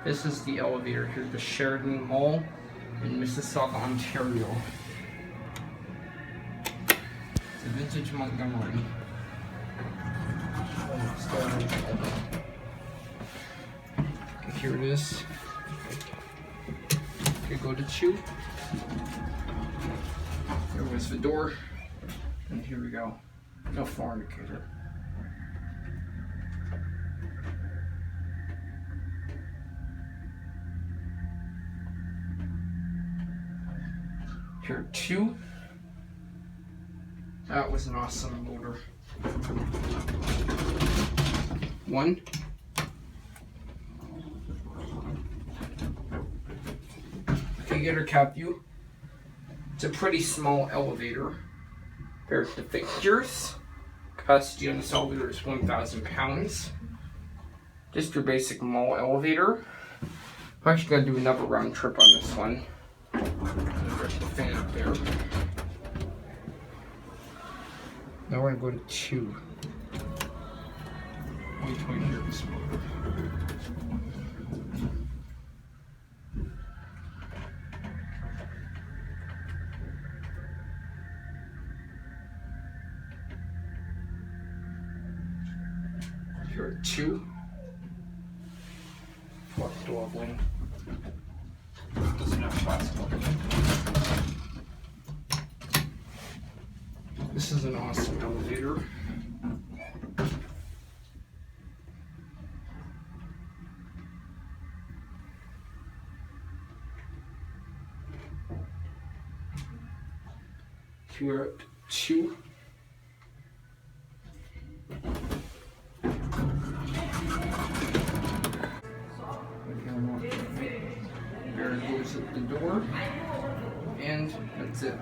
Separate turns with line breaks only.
This is the elevator here at the Sheridan Mall in Mississauga, Ontario. It's a vintage Montgomery. Okay, here it is. Okay, go to 2. There was the door. And here we go. No floor indicator. Here 2. That was an awesome motor. 1. Okay, get our cap view. It's a pretty small elevator. There's the fixtures. Capacity on this elevator is 1,000 pounds. Just your basic mall elevator. I'm actually going to do another round trip on this one. There's the fan up there. Now we're going to go to 2. Wait till you hear this motor. Here at 2. What door wing? Doesn't have plastic. This is an awesome elevator. Here at 2. There goes at the door, and that's it.